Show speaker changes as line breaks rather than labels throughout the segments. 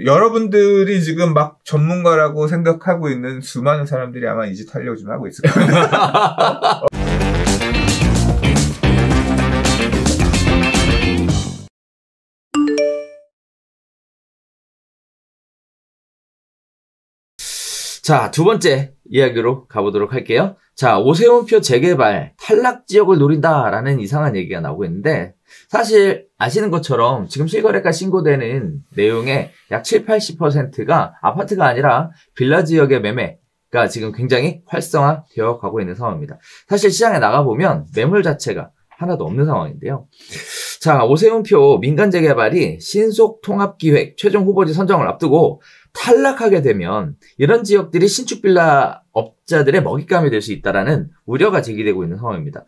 여러분들이 지금 막 전문가라고 생각하고 있는 수많은 사람들이 아마 이 짓 하려고 좀 하고 있을 거예요.
자, 두 번째 이야기로 가보도록 할게요. 자, 오세훈표 재개발 탈락 지역을 노린다라는 이상한 얘기가 나오고 있는데, 사실 아시는 것처럼 지금 실거래가 신고되는 내용의 약 70~80%가 아파트가 아니라 빌라 지역의 매매가 지금 굉장히 활성화되어 가고 있는 상황입니다. 사실 시장에 나가보면 매물 자체가 하나도 없는 상황인데요. 자, 오세훈표 민간 재개발이 신속 통합기획 최종 후보지 선정을 앞두고 탈락하게 되면 이런 지역들이 신축 빌라 업자들의 먹잇감이 될 수 있다라는 우려가 제기되고 있는 상황입니다.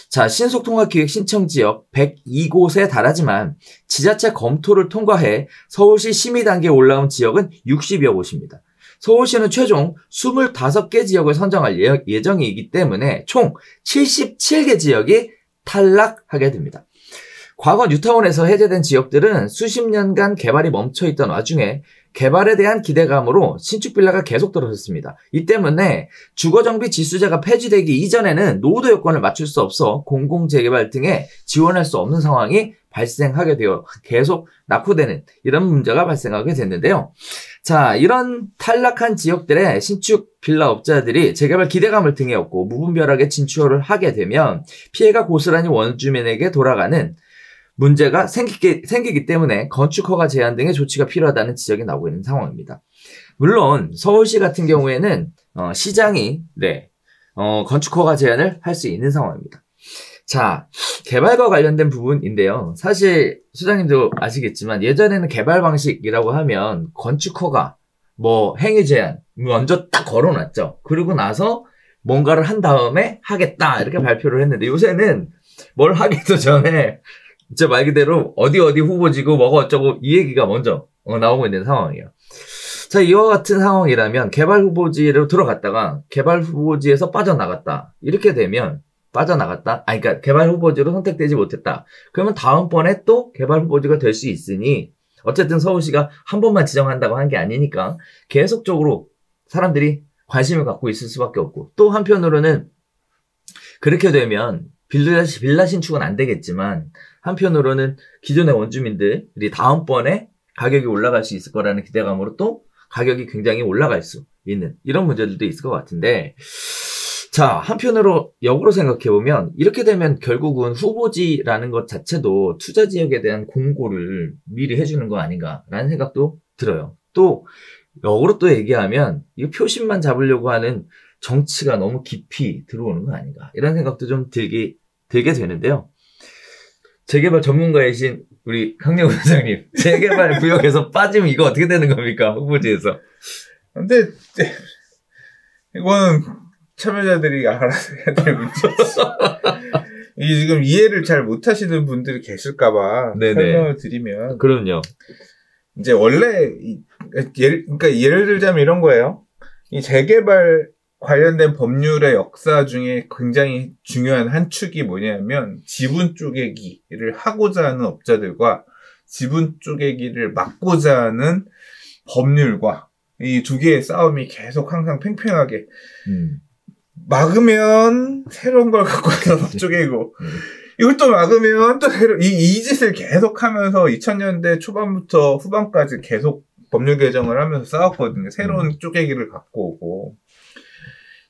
자, 신속 통합기획 신청 지역 102곳에 달하지만 지자체 검토를 통과해 서울시 심의 단계에 올라온 지역은 60여 곳입니다. 서울시는 최종 25개 지역을 선정할 예정이기 때문에 총 77개 지역이 탈락하게 됩니다. 과거 뉴타운에서 해제된 지역들은 수십 년간 개발이 멈춰있던 와중에 개발에 대한 기대감으로 신축 빌라가 계속 떨어졌습니다. 이 때문에 주거정비 지수제가 폐지되기 이전에는 노후도 여건을 맞출 수 없어 공공재개발 등에 지원할 수 없는 상황이 발생하게 되어 계속 낙후되는 이런 문제가 발생하게 됐는데요. 자, 이런 탈락한 지역들의 신축 빌라 업자들이 재개발 기대감을 등에 업고 무분별하게 진출을 하게 되면 피해가 고스란히 원주민에게 돌아가는 문제가 생기기 때문에 건축허가 제한 등의 조치가 필요하다는 지적이 나오고 있는 상황입니다. 물론 서울시 같은 경우에는 시장이 건축허가 제한을 할 수 있는 상황입니다. 자, 개발과 관련된 부분인데요. 사실 소장님도 아시겠지만 예전에는 개발 방식이라고 하면 건축허가, 행위 제한 먼저 딱 걸어놨죠. 그러고 나서 뭔가를 한 다음에 하겠다 이렇게 발표를 했는데, 요새는 뭘 하기도 전에 진짜 말 그대로 어디 후보지고 뭐가 어쩌고 이 얘기가 먼저 나오고 있는 상황이에요. 자, 이와 같은 상황이라면 개발 후보지로 들어갔다가 개발 후보지에서 빠져나갔다. 이렇게 되면 그러니까 개발 후보지로 선택되지 못했다. 그러면 다음번에 또 개발 후보지가 될 수 있으니, 어쨌든 서울시가 한 번만 지정한다고 한 게 아니니까 계속적으로 사람들이 관심을 갖고 있을 수밖에 없고, 또 한편으로는 그렇게 되면 빌라 신축은 안 되겠지만 한편으로는 기존의 원주민들이 다음번에 가격이 올라갈 수 있을 거라는 기대감으로 또 가격이 굉장히 올라갈 수 있는 이런 문제들도 있을 것 같은데, 자, 한편으로 역으로 생각해보면 이렇게 되면 결국은 후보지라는 것 자체도 투자 지역에 대한 공고를 미리 해주는 거 아닌가라는 생각도 들어요. 또 역으로 또 얘기하면 이거 표심만 잡으려고 하는 정치가 너무 깊이 들어오는 거 아닌가 이런 생각도 좀 들게 되는데요. 재개발 전문가이신 우리 강력훈 소장님, 재개발 구역에서 빠지면 이거 어떻게 되는 겁니까? 후보지에서.
근데 이거는 참여자들이 알아서 해야 될 문제지. 이게 지금 이해를 잘 못하시는 분들이 계실까봐 설명을 드리면,
그럼요.
이제 원래 그러니까 예를 들자면 이런 거예요. 이 재개발 관련된 법률의 역사 중에 굉장히 중요한 한 축이 뭐냐면, 지분 쪼개기를 하고자 하는 업자들과 지분 쪼개기를 막고자 하는 법률과 이 두 개의 싸움이 계속 항상 팽팽하게 막으면 새로운 걸 갖고 와서 쪼개고, 이걸 또 막으면 또 이 짓을 계속하면서 2000년대 초반부터 후반까지 계속 법률 개정을 하면서 싸웠거든요. 새로운 쪼개기를 갖고 오고.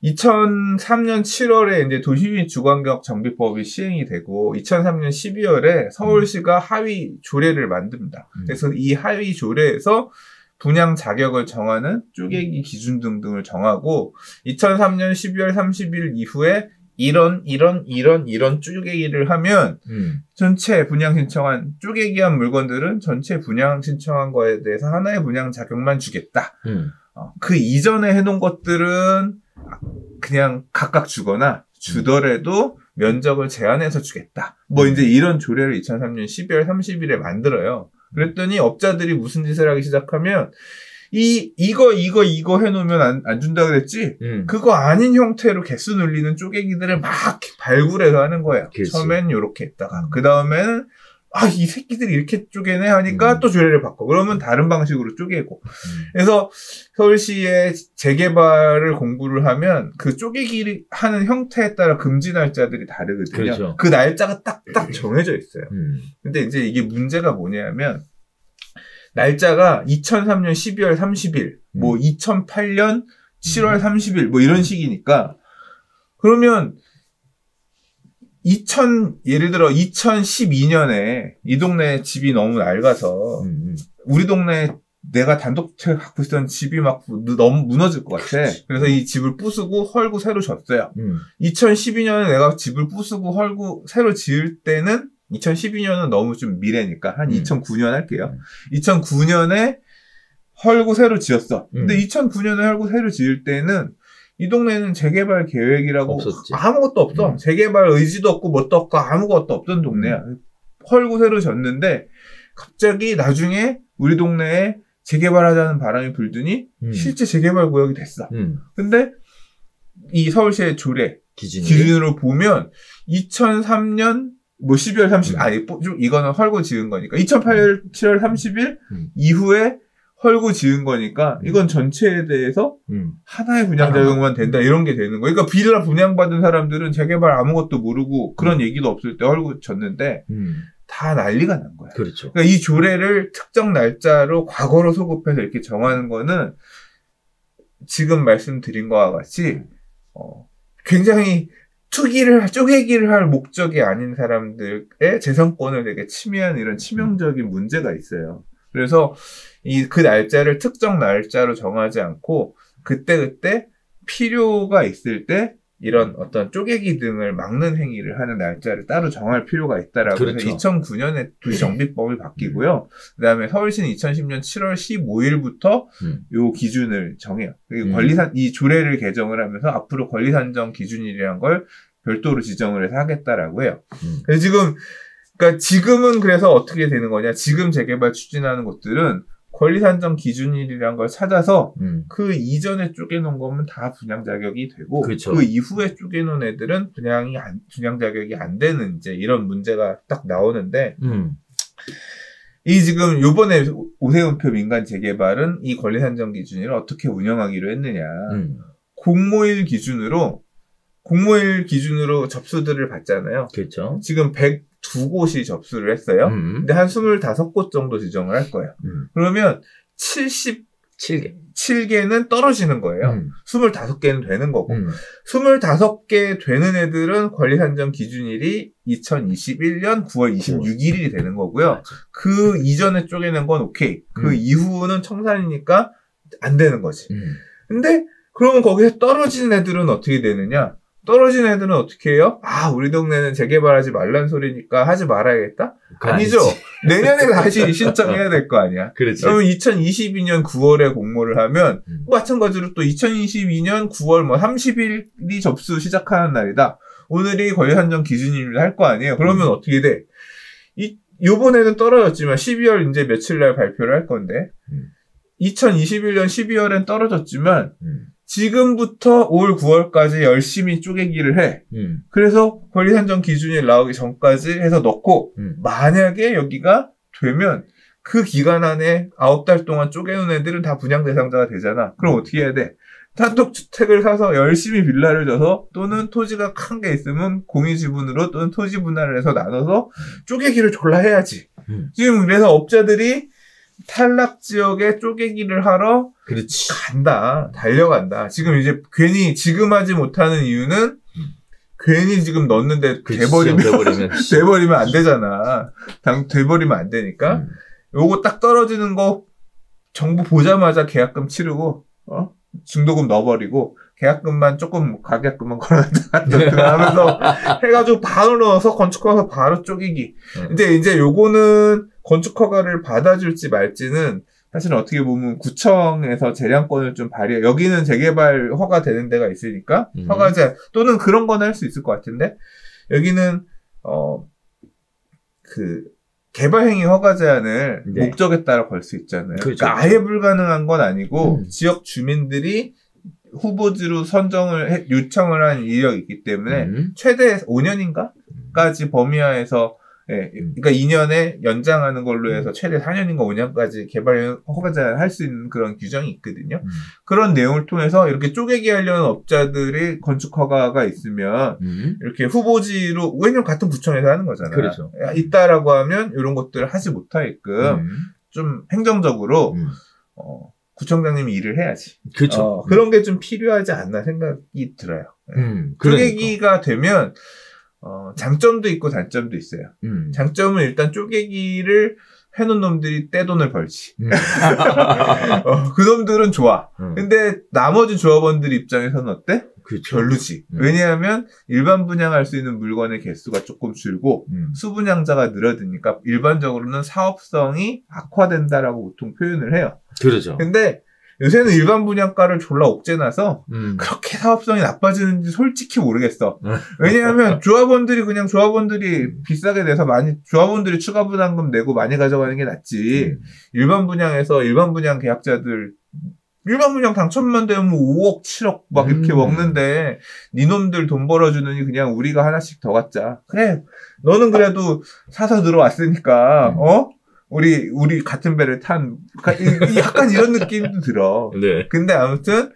2003년 7월에 이제 도시민 주거환경 정비법이 시행이 되고, 2003년 12월에 서울시가 하위 조례를 만듭니다. 그래서 이 하위 조례에서 분양 자격을 정하는 쪼개기 기준 등등을 정하고, 2003년 12월 30일 이후에 이런 쪼개기를 하면 전체 분양 신청한 쪼개기한 물건들은 전체 분양 신청한 거에 대해서 하나의 분양 자격만 주겠다. 그 이전에 해놓은 것들은 그냥 각각 주더라도 면적을 제한해서 주겠다. 이제 이런 조례를 2003년 12월 30일에 만들어요. 그랬더니 업자들이 무슨 짓을 하기 시작하면, 이거 해놓으면 안 준다 그랬지? 그거 아닌 형태로 개수 늘리는 쪼개기들을 막 발굴해서 하는 거야.
그치.
처음엔 요렇게 했다가, 그 다음에는 이 새끼들이 이렇게 쪼개네 하니까 또 조례를 바꿔. 그러면 다른 방식으로 쪼개고. 그래서 서울시의 재개발을 공부를 하면 그 쪼개기 하는 형태에 따라 금지 날짜들이 다르거든요.
그렇죠.
그 날짜가 딱딱 정해져 있어요. 근데 이제 이게 문제가 뭐냐면 날짜가 2003년 12월 30일, 뭐 2008년 7월 30일 뭐 이런 식이니까 그러면 예를 들어 2012년에 이 동네 집이 너무 낡아서 우리 동네 내가 단독채 갖고 있었던 집이 막 너무 무너질 것 같아. 그래서 이 집을 부수고 헐고 새로 졌어요. 2012년에 내가 집을 부수고 헐고 새로 지을 때는 2012년은 너무 좀 미래니까 한 2009년 할게요. 2009년에 헐고 새로 지었어. 근데 2009년에 헐고 새로 지을 때는 이 동네는 재개발 계획이라고
없었지.
아무것도 없어. 재개발 의지도 없고 뭣도 없고 아무것도 없던 동네야. 헐고 새로 졌는데 갑자기 나중에 우리 동네에 재개발하자는 바람이 불더니 실제 재개발 구역이 됐어. 근데 이 서울시의 조례 기준으로 보면 2003년 뭐 12월 30일 아니 이거는 헐고 지은 거니까 2008년 7월 30일 이후에 헐고 지은 거니까 이건 전체에 대해서 하나의 분양자격만 된다 이런 게 되는 거예요. 그러니까 빌라 분양받은 사람들은 재개발 아무것도 모르고 그런 얘기도 없을 때 헐고 졌는데 다 난리가 난 거야.
그렇죠.
그러니까 이 조례를 특정 날짜로 과거로 소급해서 이렇게 정하는 거는 지금 말씀드린 거와 같이 굉장히 쪼개기를 할 목적이 아닌 사람들의 재산권을 되게 침해하는 이런 치명적인 문제가 있어요. 그래서 그 날짜를 특정 날짜로 정하지 않고 그때그때 필요가 있을 때 이런 어떤 쪼개기 등을 막는 행위를 하는 날짜를 따로 정할 필요가 있다라고
그렇죠.
해서 2009년에 도시정비법이 바뀌고요. 그다음에 서울시는 2010년 7월 15일부터 요 기준을 정해요. 이 조례를 개정을 하면서 앞으로 권리산정 기준이라는 걸 별도로 지정을 해서 하겠다라고 해요. 그래서 지금은 그래서 어떻게 되는 거냐? 지금 재개발 추진하는 곳들은 권리산정 기준일이란 걸 찾아서 그 이전에 쪼개놓은 거면 다 분양 자격이 되고
그렇죠.
그 이후에 쪼개놓은 애들은 분양 자격이 안 되는 이제 이런 문제가 딱 나오는데 이 지금 요번에 오세훈표 민간 재개발은 이 권리산정 기준일을 어떻게 운영하기로 했느냐? 공모일 기준으로 접수들을 받잖아요.
그렇죠.
지금 102곳이 접수를 했어요. 근데 한 25곳 정도 지정을 할 거예요. 그러면 77개는 떨어지는 거예요. 25개는 되는 거고. 25개 되는 애들은 권리산정 기준일이 2021년 9월 26일이 되는 거고요.
맞아.
그 이전에 쪼개는 건 오케이. 그 이후는 청산이니까 안 되는 거지. 근데 그러면 거기서 떨어진 애들은 어떻게 되느냐? 떨어진 애들은 어떻게 해요? 우리 동네는 재개발하지 말란 소리니까 하지 말아야겠다? 아니죠. 내년에 다시 신청해야 될 거 아니야.
그렇지.
그러면 2022년 9월에 공모를 하면 마찬가지로 또 2022년 9월 30일이 접수 시작하는 날이다. 오늘이 권리산정 기준일을 할 거 아니에요. 그러면 어떻게 돼? 요번에는 떨어졌지만 12월 이제 며칠 날 발표를 할 건데 2021년 12월엔 떨어졌지만 지금부터 올 9월까지 열심히 쪼개기를 해. 그래서 권리산정 기준이 나오기 전까지 해서 넣고 만약에 여기가 되면 그 기간 안에 9달 동안 쪼개놓은 애들은 다 분양 대상자가 되잖아. 그럼 어떻게 해야 돼? 단독주택을 사서 열심히 빌라를 져서 또는 토지가 큰 게 있으면 공유지분으로 또는 토지 분할을 해서 나눠서 쪼개기를 졸라 해야지. 지금 그래서 업자들이 탈락 지역에 쪼개기를 하러
그렇지.
달려간다. 지금 이제 괜히 지금 하지 못하는 이유는 괜히 지금 넣었는데 돼버리면 안 되잖아. 돼버리면 안 되니까. 요거 딱 떨어지는 거 정보 보자마자 계약금 치르고 중도금 넣어버리고 계약금만 조금 가계약금만 걸어놨다 하면서 해가지고 바로 넣어서 건축허가 바로 쪼개기. 근데 이제 요거는 건축허가를 받아줄지 말지는 사실은 어떻게 보면 구청에서 재량권을 좀 발휘해. 여기는 재개발 허가 되는 데가 있으니까 허가제 또는 그런 건 할 수 있을 것 같은데 여기는 개발행위 허가 제한을 목적에 따라 걸 수 있잖아요.
그렇죠.
그러니까 아예 불가능한 건 아니고 지역 주민들이 후보지로 요청을 한 이력이 있기 때문에 최대 5년인가까지 범위하에서 예, 그러니까 2년에 연장하는 걸로 해서 최대 4년인가 5년까지 개발 허가제한을 할 수 있는 그런 규정이 있거든요. 그런 내용을 통해서 이렇게 쪼개기 하려는 업자들이 건축 허가가 있으면 이렇게 후보지로 왜냐면 같은 구청에서 하는 거잖아요.
그렇죠.
있다라고 하면 이런 것들을 하지 못하게끔 좀 행정적으로 구청장님이 일을 해야지.
그렇죠.
그런 게 좀 필요하지 않나 생각이 들어요. 쪼개기가 되면 장점도 있고 단점도 있어요. 장점은 일단 쪼개기를 해놓은 놈들이 떼돈을 벌지. 그 놈들은 좋아. 근데 나머지 조합원들 입장에서는 어때?
그렇죠.
별로지. 왜냐하면 일반 분양할 수 있는 물건의 개수가 조금 줄고 수분양자가 늘어드니까 일반적으로는 사업성이 악화된다라고 보통 표현을 해요.
그렇죠.
근데 요새는 일반 분양가를 졸라 옥죄나서 그렇게 사업성이 나빠지는지 솔직히 모르겠어. 왜냐하면 조합원들이 비싸게 내서 조합원들이 추가 부담금 내고 많이 가져가는 게 낫지. 일반 분양에서 일반 분양 계약자들 일반 분양 당첨만 되면 5억, 7억 막 이렇게 먹는데 니놈들 돈 벌어주느니 그냥 우리가 하나씩 더 갖자. 그래, 너는 그래도 사서 들어왔으니까 우리 같은 배를 탄 약간 이런 느낌도 들어.
네.
근데 아무튼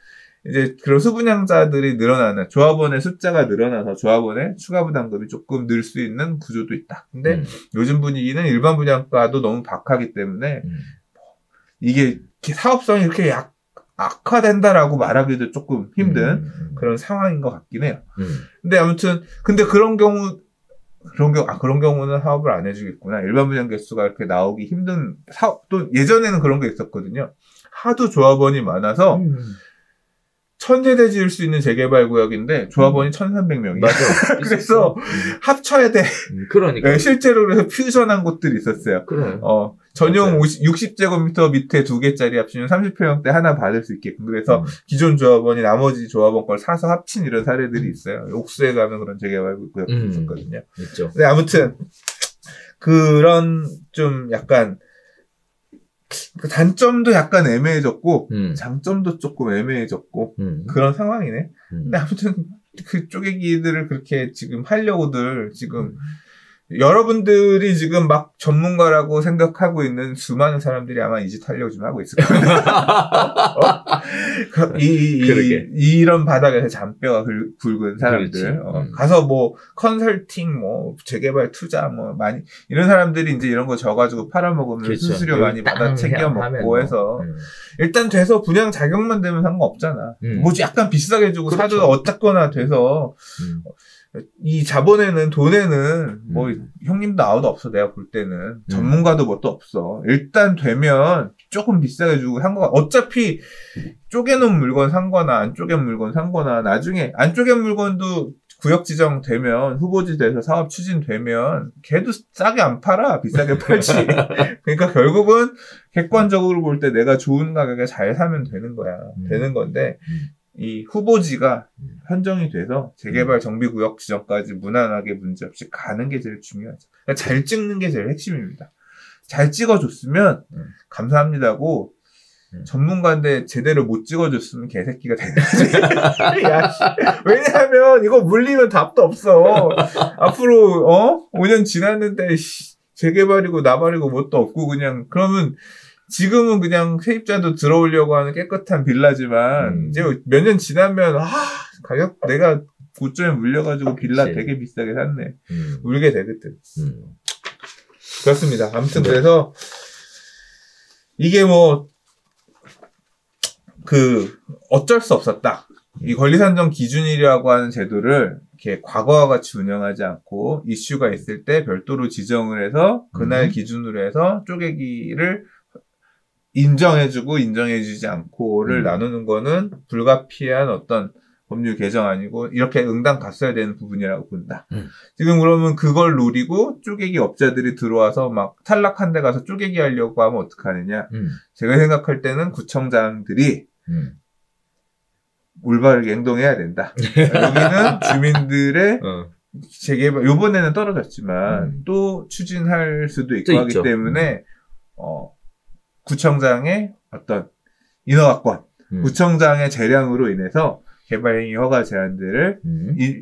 이제 그런 수분양자들이 늘어나는 조합원의 숫자가 늘어나서 조합원의 추가 부담금이 조금 늘 수 있는 구조도 있다. 근데 요즘 분위기는 일반 분양가도 너무 박하기 때문에 이게 사업성이 이렇게 악화된다라고 말하기도 조금 힘든 그런 상황인 것 같긴 해요. 근데 아무튼 그런 경우는 사업을 안 해주겠구나. 일반 분양 개수가 이렇게 나오기 힘든 또 예전에는 그런 게 있었거든요. 하도 조합원이 많아서 1000세대 지을 수 있는 재개발 구역인데 조합원이 1300명이야.
맞아.
그래서 합쳐야 돼.
그러니까.
네, 실제로 그래서 퓨전한 곳들이 있었어요.
그래.
전용 60제곱미터 밑에 2개짜리 합치면 30평형대 하나 받을 수 있게끔. 그래서 기존 조합원이 나머지 조합원 걸 사서 합친 이런 사례들이 있어요. 옥수에 가면 그런 재개발 구역이 있었거든요.
있죠.
근데 아무튼 그런 좀 약간 단점도 약간 애매해졌고 장점도 조금 애매해졌고 그런 상황이네. 근데 아무튼 그 쪼개기들을 그렇게 지금 하려고들 지금 여러분들이 지금 막 전문가라고 생각하고 있는 수많은 사람들이 아마 이 짓 하려고 좀 하고 있을 거예요. 이런 바닥에서 잔뼈가 굵은 사람들. 가서 뭐 컨설팅, 뭐 재개발 투자, 뭐 많이 이런 사람들이 이제 이런 거 져가지고 팔아먹으면
그렇죠.
수수료 많이 받아 챙겨 먹고 해서 일단 돼서 분양 자격만 되면 상관없잖아. 뭐 약간 비싸게 주고
그렇죠.
사도 어쨌거나 돼서. 이 자본에는 돈에는 뭐 형님도 아무도 없어. 내가 볼 때는 전문가도 뭣도 없어. 일단 되면 조금 비싸게 주고 어차피 쪼개놓은 물건 산 거나 안 쪼갠 물건 산 거나 나중에 안 쪼갠 물건도 구역 지정되면 후보지 돼서 사업 추진되면 걔도 싸게 안 팔아. 비싸게 팔지. 그러니까 결국은 객관적으로 볼 때 내가 좋은 가격에 잘 사면 되는 거야. 되는 건데 이 후보지가 선정이 돼서 재개발 정비구역 지정까지 무난하게 문제없이 가는 게 제일 중요하죠. 그러니까 잘 찍는 게 제일 핵심입니다. 잘 찍어줬으면 감사합니다고 전문가인데 제대로 못 찍어줬으면 개새끼가 되는 거지. 왜냐하면 이거 물리면 답도 없어. 앞으로 5년 지났는데 재개발이고 나발이고 뭣도 없고 그냥 그러면 지금은 그냥 세입자도 들어오려고 하는 깨끗한 빌라지만 이제 몇 년 지나면 가격 내가 고점에 물려가지고 빌라
그치.
되게 비싸게 샀네. 울게 되거든. 그렇습니다. 아무튼 그래서 이게 뭐 어쩔 수 없었다. 이 권리산정 기준이라고 하는 제도를 이렇게 과거와 같이 운영하지 않고 이슈가 있을 때 별도로 지정을 해서 그날 기준으로 해서 쪼개기를 인정해주고 인정해주지 않고를 나누는 거는 불가피한 어떤 법률 개정 아니고 이렇게 응당 갔어야 되는 부분이라고 본다. 지금 그러면 그걸 노리고 쪼개기 업자들이 들어와서 막 탈락한 데 가서 쪼개기 하려고 하면 어떡하느냐. 제가 생각할 때는 구청장들이 올바르게 행동해야 된다. 여기는 주민들의 재개발, 요번에는 떨어졌지만 또 추진할 수도 있고 하기
있죠.
때문에 구청장의 어떤 인허가권, 구청장의 재량으로 인해서 개발행위 허가 제한들을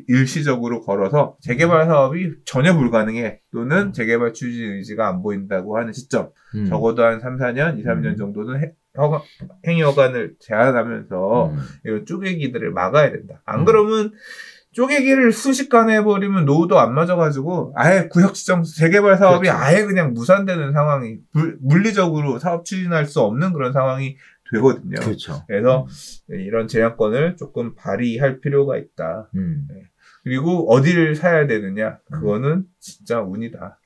일시적으로 걸어서 재개발 사업이 전혀 불가능해 또는 재개발 추진 의지가 안 보인다고 하는 시점 적어도 한 3, 4년, 2, 3년 정도는 행위 허가를 제한하면서 이런 쪼개기들을 막아야 된다. 안 그러면 쪼개기를 순식간에 해버리면 노후도 안 맞아가지고 아예 구역 지정 재개발 사업이
그렇죠.
아예 그냥 무산되는 상황이 물리적으로 사업 추진할 수 없는 그런 상황이 되거든요.
그렇죠.
그래서 이런 제한권을 조금 발휘할 필요가 있다. 네. 그리고 어디를 사야 되느냐? 그거는 진짜 운이다.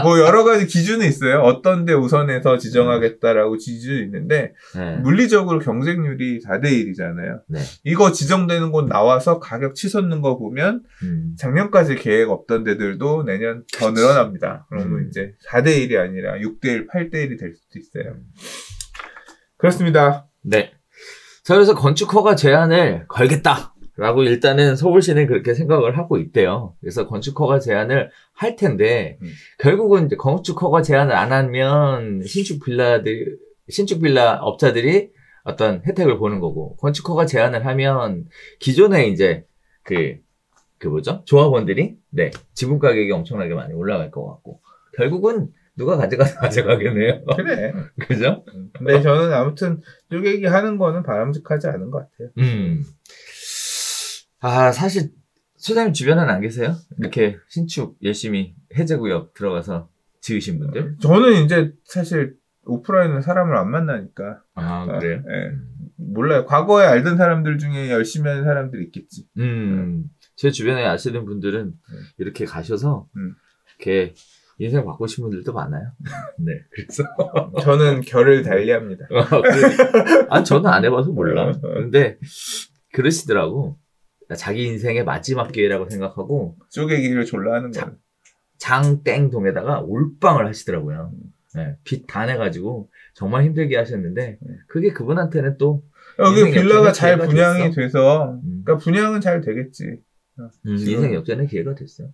뭐 여러 가지 기준이 있어요. 어떤 데 우선해서 지정하겠다라고 기준이 있는데
네.
물리적으로 경쟁률이 4대 1이잖아요.
네.
이거 지정되는 곳 나와서 가격 치솟는 거 보면 작년까지 계획 없던 데들도 내년 더 늘어납니다. 그러면 이제 4대 1이 아니라 6대 1, 8대 1이 될 수도 있어요. 그렇습니다.
네. 자, 그래서 건축 허가 제한을 걸겠다. 라고 일단은 서울시는 그렇게 생각을 하고 있대요. 그래서 건축 허가 제한을 할 텐데, 결국은 이제 건축 허가 제한을 안 하면 신축 빌라 업자들이 어떤 혜택을 보는 거고, 건축 허가 제한을 하면 기존에 이제 조합원들이, 네, 지분 가격이 엄청나게 많이 올라갈 것 같고, 결국은 누가 가져가겠네요.
그래.
그죠?
근데 저는 아무튼 쪼개기 하는 거는 바람직하지 않은 것 같아요.
아, 사실 소장님 주변에는 안 계세요? 이렇게 신축 열심히 해제구역 들어가서 지으신 분들?
저는 이제 사실 오프라인은 사람을 안 만나니까.
아, 그래요?
네. 몰라요. 과거에 알던 사람들 중에 열심히 하는 사람들이 있겠지.
제 주변에 아시는 분들은 이렇게 가셔서 이렇게 인생 바꾸신 분들도 많아요. 네, 그래서
저는 결을 달리합니다.
저는 안 해봐서 몰라. 근데 그러시더라고. 자기 인생의 마지막 기회라고 생각하고
쪼개기를 졸라 하는 거예요.
장땡동에다가 올방을 하시더라고요. 네, 빚 다 내가지고 정말 힘들게 하셨는데 그게 그분한테는 또
여기 빌라가 잘 분양이 돼서 그러니까 분양은 잘 되겠지.
인생 역전의 기회가 됐어요.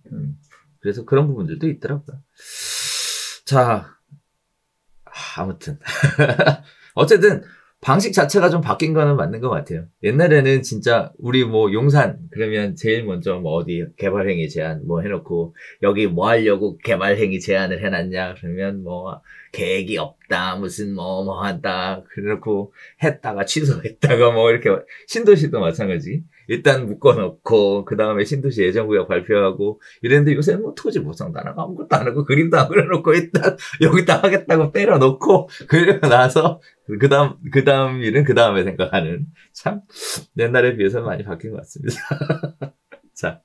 그래서 그런 부분들도 있더라고요. 자, 아무튼 어쨌든 방식 자체가 좀 바뀐 거는 맞는 것 같아요. 옛날에는 진짜 우리 뭐 용산 그러면 제일 먼저 뭐 어디 개발행위 제한 뭐 해놓고 여기 뭐 하려고 개발행위 제한을 해놨냐 그러면 뭐 계획이 없다 무슨 뭐 한다 그래놓고 했다가 취소했다가 뭐 이렇게 신도시도 마찬가지. 일단 묶어놓고 그 다음에 신도시 예정구역 발표하고 이랬는데 요새는 뭐 토지 보상도 안 하고 아무것도 안 하고 그림도 안 그려놓고 일단 여기다 하겠다고 때려놓고 그리고 나서 그 다음 일은 그 다음에 생각하는 참 옛날에 비해서 많이 바뀐 것 같습니다. 자.